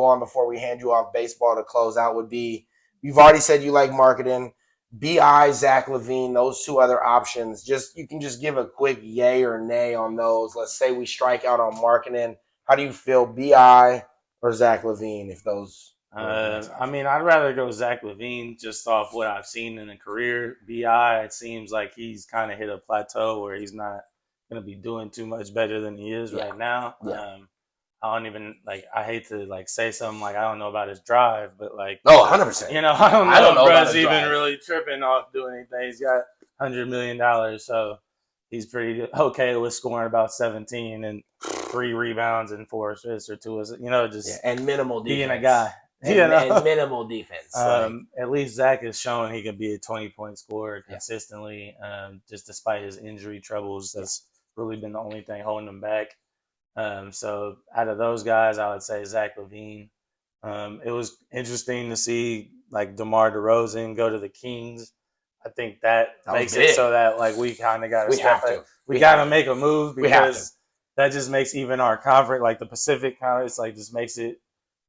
follow on before we hand you off baseball to close out would be, you've already said you like marketing. BI, Zach Lavine, those two other options, you can just give a quick yay or nay on those. Let's say we strike out on marketing. How do you feel, BI or Zach Lavine, if those? I mean, I'd rather go Zach Lavine just off what I've seen in a career. BI, it seems like he's kind of hit a plateau where he's not going to be doing too much better than he is right now. Yeah. I don't even I hate to say something like I don't know about his drive, but 100%. I don't know if he's even really tripping off doing anything. He's got $100 million, so he's pretty okay with scoring about 17 and 3 rebounds and 4 assists or 2 assists. And minimal defense. Being a guy. And minimal defense. At least Zach has shown he can be a 20-point scorer consistently, just despite his injury troubles. That's really been the only thing holding him back. So out of those guys, I would say Zach Lavine. It was interesting to see DeMar DeRozan go to the Kings. I think that makes it so that we kind of got to step up. We got to make a move because that just makes even our conference, the Pacific Conference, just makes it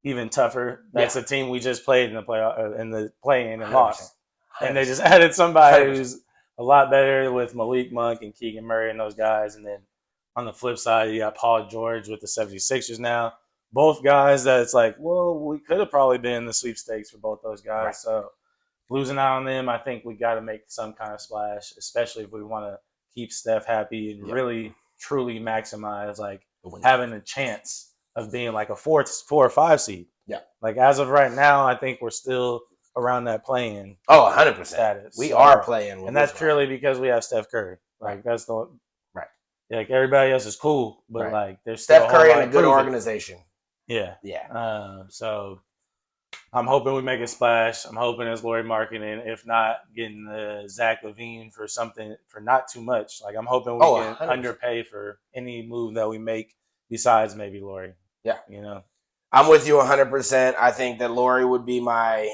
even tougher. That's a team we just played in the play-in and lost. 100%. And they just added somebody 100%. Who's a lot better with Malik Monk and Keegan Murray and those guys. And then on the flip side, you got Paul George with the 76ers now. Both guys that it's we could have probably been in the sweepstakes for both those guys. Right. So losing out on them, I think we got to make some kind of splash, especially if we want to keep Steph happy and really, truly maximize having a chance of being a 4 or 5 seed. Yeah. As of right now, I think we're still around that play-in. 100% status. We are playing. And that's purely because we have Steph Curry. That's the right. Everybody else is cool, but there's Steph Curry and a good organization. Yeah. Yeah. So I'm hoping we make a splash. I'm hoping it's Lauri Markkanen. If not, getting the Zach Lavine for something for not too much. I'm hoping we can 100%. Underpay for any move that we make besides maybe Lauri. Yeah. I'm with you 100%. I think that Lauri would be my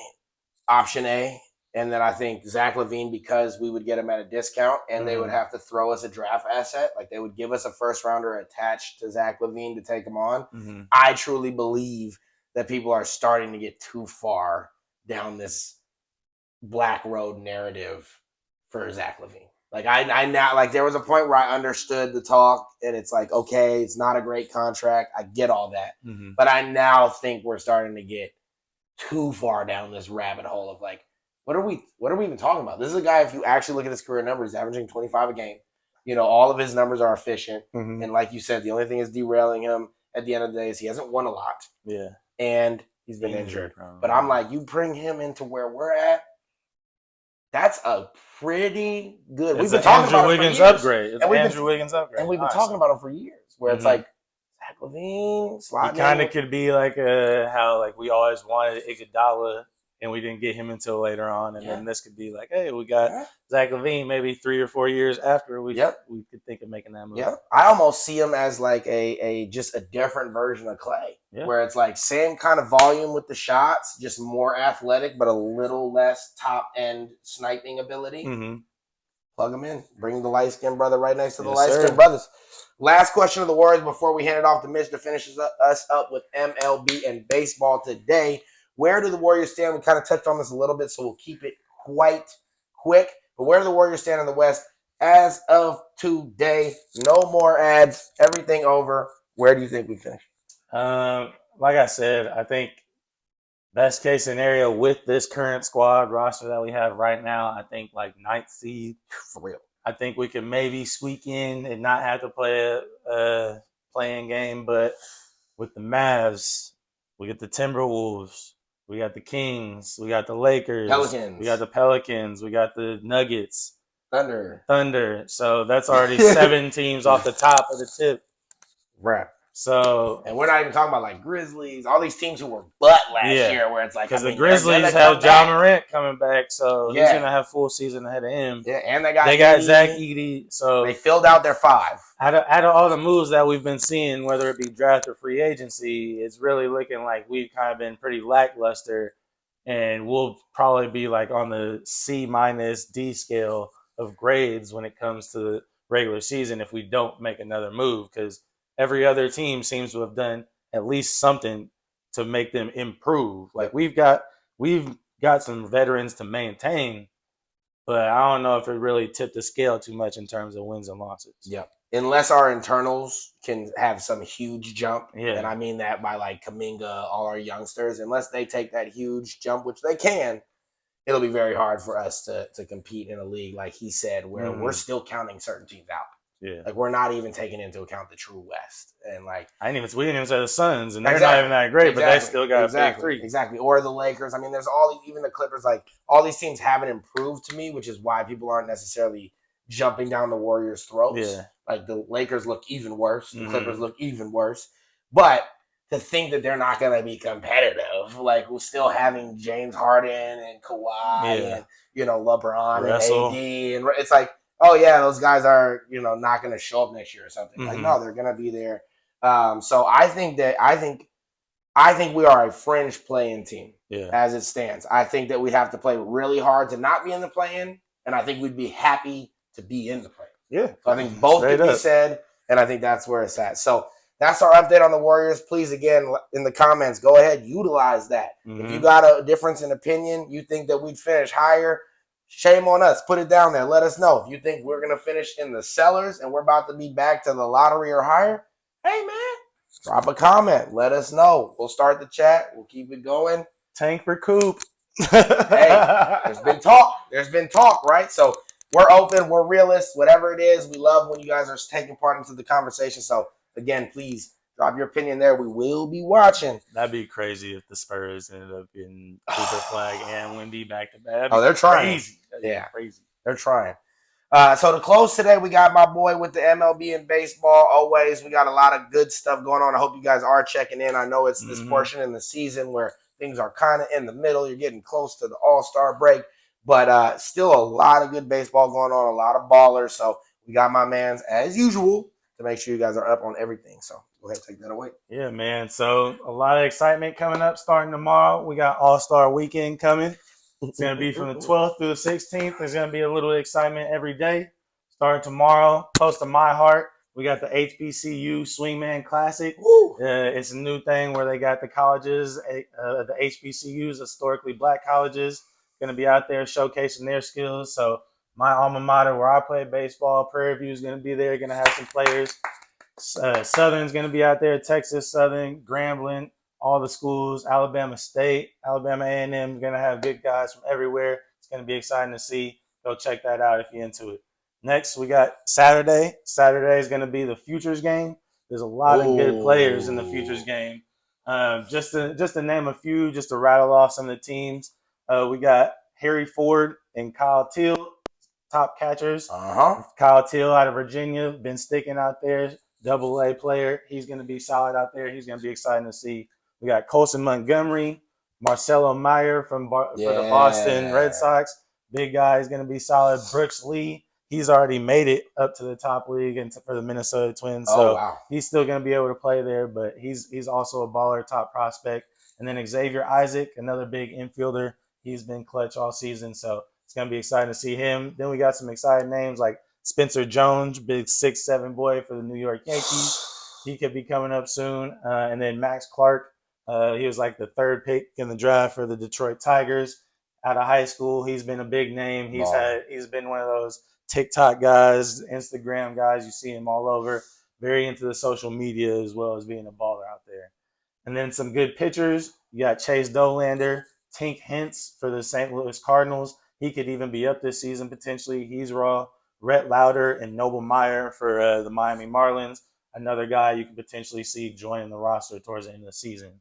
option A. And then I think Zach Lavine, because we would get him at a discount and they would have to throw us a draft asset. They would give us a first rounder attached to Zach Lavine to take him on. Mm-hmm. I truly believe that people are starting to get too far down this Black Road narrative for Zach Lavine. I now there was a point where I understood the talk and it's okay, it's not a great contract. I get all that. Mm-hmm. But I now think we're starting to get too far down this rabbit hole of what are we even talking about? This is a guy, if you actually look at his career numbers, averaging 25 a game. All of his numbers are efficient. Mm-hmm. And like you said, the only thing is derailing him at the end of the day is he hasn't won a lot. Yeah. And he's been injured. But I'm you bring him into where we're at, that's a pretty good. We've been talking about Wiggins upgrade. It's Andrew Wiggins upgrade. And we've been talking about him for years, where it's Zach Lavine, he kind of could be how we always wanted Iguodala, and we didn't get him until later on. And then this could be hey, we got Zach Lavine maybe 3 or 4 years after we could think of making that move. Yeah, I almost see him as just a different version of Clay, where it's same kind of volume with the shots, just more athletic, but a little less top end sniping ability. Mm-hmm. Plug him in, bring the light skinned brother right next to the light skinned brothers. Last question of the Warriors before we hand it off to Mitch to finish us up with MLB and baseball today. Where do the Warriors stand? We kind of touched on this a little bit, so we'll keep it quite quick. But where do the Warriors stand in the West as of today? No more ads. Everything over. Where do you think we finish? Like I said, I think best case scenario with this current squad roster that we have right now, I think 9th seed. For real. I think we can maybe squeak in and not have to play a playing game. But with the Mavs, we get the Timberwolves. We got the Kings. We got the Lakers. Pelicans. We got the Pelicans. We got the Nuggets. Thunder. So that's already 7 teams off the top of the tip. Right. So, and we're not even talking about Grizzlies, all these teams who were butt last year, where it's because the Grizzlies have Ja Morant coming back, so he's gonna have full season ahead of him. Yeah, and they got Zach Edey, so they filled out their 5. Out of all the moves that we've been seeing, whether it be draft or free agency, it's really looking like we've kind of been pretty lackluster, and we'll probably be on the C-D scale of grades when it comes to the regular season if we don't make another move, because every other team seems to have done at least something to make them improve. Like we've got some veterans to maintain, but I don't know if it really tipped the scale too much in terms of wins and losses. Yeah. Unless our internals can have some huge jump, Yeah. and I mean that by like Kaminga, all our youngsters, unless they take that huge jump, which they can, it'll be very hard for us to compete in a league, like he said, where we're still counting certain teams out. Yeah. Like we're not even taking into account the true West. And like we didn't even say the Suns, and they're not even that great, but they still got a big three. Exactly. Or the Lakers. I mean, there's all these, even the Clippers, like all these teams haven't improved to me, which is why people aren't necessarily jumping down the Warriors' throats. Yeah. Like the Lakers look even worse. The Clippers look even worse. But to think that they're not going to be competitive, like we're still having James Harden and Kawhi and, LeBron Russell. and AD. And it's like, oh, yeah, those guys are, not going to show up next year or something. Like, no, they're going to be there. So I think we are a fringe play-in team as it stands. I think that we have to play really hard to not be in the play-in, and I think we'd be happy to be in the play-in. Yeah. So I think both can be said, and I think that's where it's at. So that's our update on the Warriors. Please, again, in the comments, go ahead, utilize that. If you got a difference in opinion, you think that we'd finish higher, shame on us. Put it down there. Let us know. If you think we're going to finish in the cellars and we're about to be back to the lottery or higher, hey, man, drop a comment. Let us know. We'll start the chat. We'll keep it going. Tank for Coop. Hey, there's been talk, right? So we're open. We're realists. Whatever it is, we love when you guys are taking part into the conversation. So, again, please drop your opinion there. We will be watching. That'd be crazy if the Spurs ended up getting Cooper Flag and Wemby back-to-back. They're trying. Crazy. Crazy. They're trying. So to close today, we got my boy with the MLB and baseball. Always, we got a lot of good stuff going on. I hope you guys are checking in. I know it's this portion in the season where things are kind of in the middle. You're getting close to the All-Star break, but still a lot of good baseball going on, a lot of ballers. So we got my mans, as usual, to make sure you guys are up on everything. So go ahead and take that away. Yeah, man. So a lot of excitement coming up starting tomorrow. We got All-Star Weekend coming. It's going to be from the 12th through the 16th. There's going to be a little excitement every day. Starting tomorrow, close to my heart, we got the HBCU Swingman Classic. It's a new thing where they got the colleges, the HBCUs, historically black colleges, going to be out there showcasing their skills. So my alma mater where I play baseball, Prairie View is going to be there, going to have some players. Southern's going to be out there, Texas Southern, Grambling, all the schools, Alabama State, Alabama A&M is going to have good guys from everywhere. It's going to be exciting to see. Go check that out if you're into it. Next, we got Saturday. Saturday is going to be the Futures game. There's a lot of good players in the Futures game. Just to name a few, just to rattle off some of the teams, we got Harry Ford and Kyle Teal, top catchers. Kyle Teal out of Virginia, been sticking out there, AA player. He's going to be solid out there. He's going to be exciting to see. We got Colson Montgomery, Marcelo Meyer for the Boston Red Sox. Big guy. He's going to be solid. Brooks Lee. He's already made it up to the top league and for the Minnesota Twins. So he's still going to be able to play there, but he's also a baller, top prospect. And then Xavier Isaac, another big infielder. He's been clutch all season, so it's going to be exciting to see him. Then we got some exciting names like Spencer Jones, big 6'7" boy for the New York Yankees. He could be coming up soon. And then Max Clark. He was like the third pick in the draft for the Detroit Tigers out of high school. He's been a big name. He's been one of those TikTok guys, Instagram guys. You see him all over. Very into the social media as well as being a baller out there. And then some good pitchers. You got Chase Dolander, Tink Hintz for the St. Louis Cardinals. He could even be up this season potentially. He's raw. Rhett Lauder and Noble Meyer for the Miami Marlins. Another guy you could potentially see joining the roster towards the end of the season.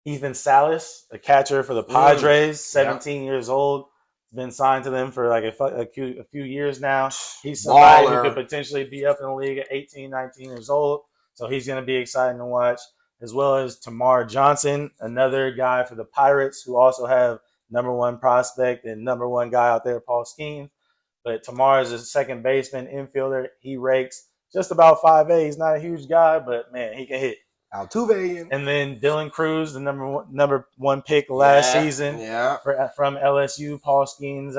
Ethan Salas, a catcher for the Padres, 17 years old. Been signed to them for like a few years now. He's somebody who could potentially be up in the league at 18, 19 years old. So he's going to be exciting to watch. As well as Tamar Johnson, another guy for the Pirates who also have number one prospect and number one guy out there, Paul Skeens. But Tamar is a second baseman, infielder. He rakes just about 5'8". He's not a huge guy, but, man, he can hit. Altuve. And then Dylan Cruz, the number one pick last season from LSU, Paul Skeens'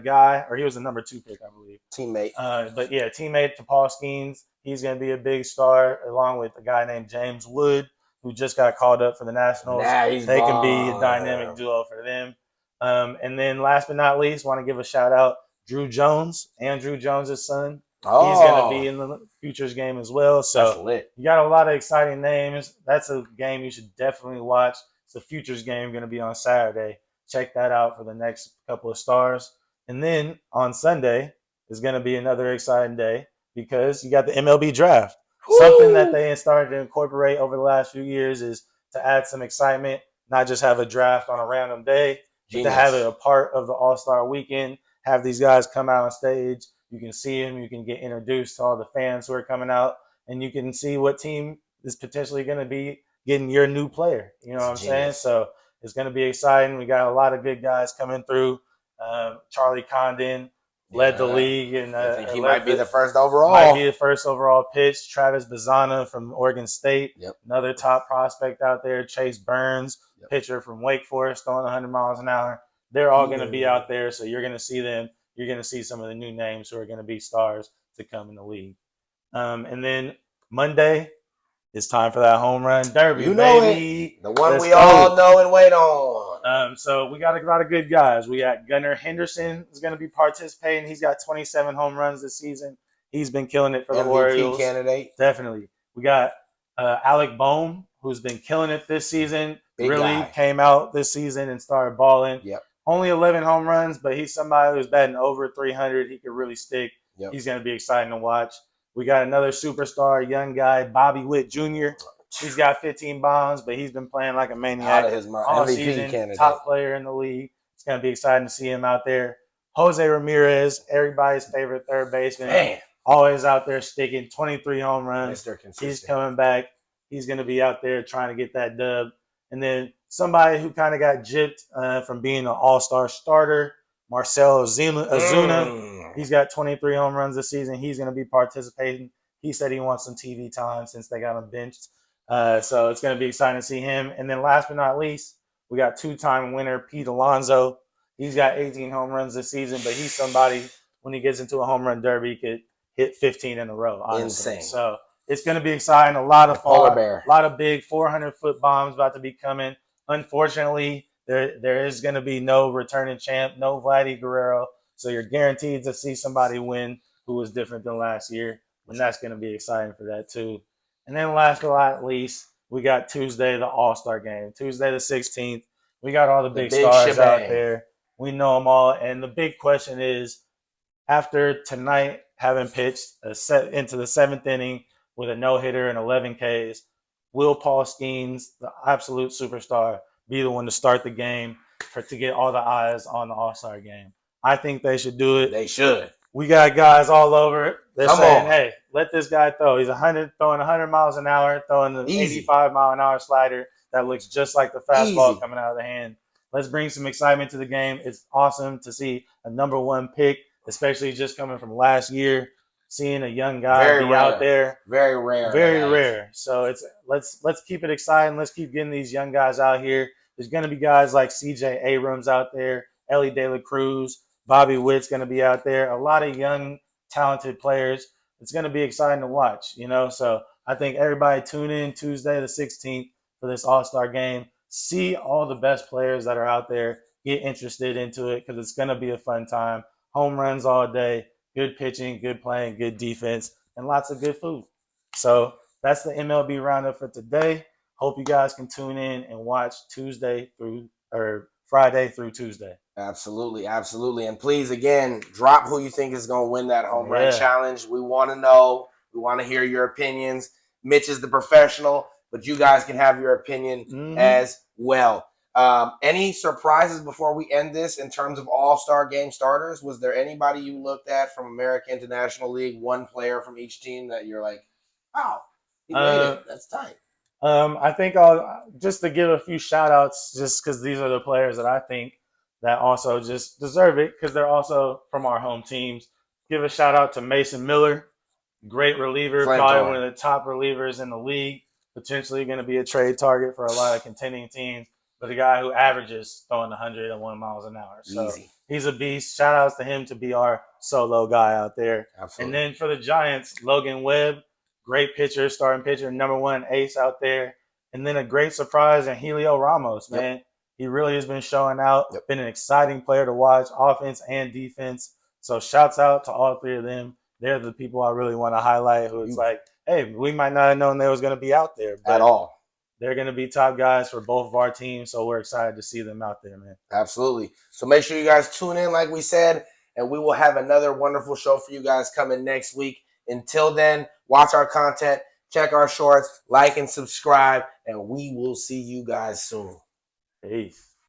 guy, or he was the number 2 pick, I believe. Teammate. Teammate to Paul Skeens. He's going to be a big star along with a guy named James Wood. who just got called up for the Nationals. Nah, he's They can be a bomb. dynamic duo for them. And then last but not least, want to give a shout out Drew Jones, Andrew Jones' son. Oh, He's going to be in the Futures game as well. So that's lit. you got a lot of exciting names. That's a game you should definitely watch. It's the Futures game going to be on Saturday. Check that out for the next couple of stars. And then on Sunday is going to be another exciting day because you got the MLB draft. Woo! Something that they started to incorporate over the last few years is to add some excitement, not just have a draft on a random day, but to have it a part of the All-Star weekend, have these guys come out on stage. You can see them. You can get introduced to all the fans who are coming out, and you can see what team is potentially going to be getting your new player. You know what I'm saying? So it's going to be exciting. We got a lot of good guys coming through. Charlie Condon led the league, and I think he might be the first overall. Might be the first overall pitch. Travis Bazzana from Oregon State, another top prospect out there. Chase Burns, pitcher from Wake Forest, throwing 100 miles an hour. They're all going to be out there, so you're going to see them. You're going to see some of the new names who are going to be stars to come in the league. And then Monday, it's time for that home run derby, baby. The one we all know and wait on. So we got a lot of good guys. We got Gunnar Henderson is going to be participating. He's got 27 home runs this season. He's been killing it for the Orioles. MVP candidate. Definitely. We got Alec Bohm, who's been killing it this season. Big really guy. Came out this season and started balling. Yep. Only 11 home runs, but he's somebody who's batting over 300. He could really stick. Yep. He's going to be exciting to watch. We got another superstar, young guy, Bobby Witt Jr. He's got 15 bombs, but he's been playing like a maniac Out of his mind. all MVP season. candidate. Top player in the league. It's going to be exciting to see him out there. Jose Ramirez, everybody's favorite third baseman. Man. Always out there sticking 23 home runs. Mr. Consistent. He's coming back. He's going to be out there trying to get that dub. And then somebody who kind of got gypped from being an all-star starter, Marcell Ozuna. He's got 23 home runs this season. He's going to be participating. He said he wants some TV time since they got him benched. So it's going to be exciting to see him. And then last but not least, we got two-time winner Pete Alonso. He's got 18 home runs this season, but he's somebody, when he gets into a home run derby, could hit 15 in a row. Honestly. Insane. So it's going to be exciting. A lot of polar bear. A lot of big 400-foot bombs about to be coming. Unfortunately, there is going to be no returning champ, no Vladdy Guerrero. So you're guaranteed to see somebody win who was different than last year. And that's going to be exciting for that too. And then last but not least, we got Tuesday, the All-Star game. Tuesday the 16th. We got all the big stars out there. We know them all. And the big question is, after tonight having pitched into the seventh inning with a no-hitter and 11 Ks, will Paul Skeens, the absolute superstar, be the one to start the game to get all the eyes on the All-Star game? I think they should do it. They should. We got guys all over it. They're saying, hey, let this guy throw. He's throwing 100 miles an hour, throwing an 85-mile-an-hour slider that looks just like the fastball coming out of the hand. Let's bring some excitement to the game. It's awesome to see a number one pick, especially just coming from last year, seeing a young guy be out there. Very rare. Very rare. So let's keep it exciting. Let's keep getting these young guys out here. There's going to be guys like C.J. Abrams out there, Ellie De La Cruz, Bobby Witt's going to be out there. A lot of young, talented players. It's going to be exciting to watch, you know. So I think everybody tune in Tuesday the 16th for this All-Star game. See all the best players that are out there. Get interested into it because it's going to be a fun time. Home runs all day, good pitching, good playing, good defense, and lots of good food. So that's the MLB roundup for today. Hope you guys can tune in and watch Friday through Tuesday. Absolutely, absolutely. And please, again, drop who you think is going to win that home run challenge. We want to know. We want to hear your opinions. Mitch is the professional, but you guys can have your opinion as well. Any surprises before we end this in terms of all-star game starters? Was there anybody you looked at from American International League, one player from each team that you're like, wow, he made it. That's tight. I think I'll just to give a few shout-outs just because these are the players that I think that also just deserve it because they're also from our home teams. Give a shout-out to Mason Miller, great reliever, probably one of the top relievers in the league, potentially going to be a trade target for a lot of contending teams, but a guy who averages throwing 101 miles an hour. So he's a beast. Shout-outs to him to be our solo guy out there. Absolutely. And then for the Giants, Logan Webb, great pitcher, starting pitcher, number one ace out there. And then a great surprise in Helio Ramos, man. Yep. He really has been showing out. Yep. Been an exciting player to watch, offense and defense. So shouts out to all three of them. They're the people I really want to highlight who it's like, hey, we might not have known they was going to be out there. At all. They're going to be top guys for both of our teams, so we're excited to see them out there, man. Absolutely. So make sure you guys tune in, like we said, and we will have another wonderful show for you guys coming next week. Until then, watch our content, check our shorts, like and subscribe, and we will see you guys soon. Peace.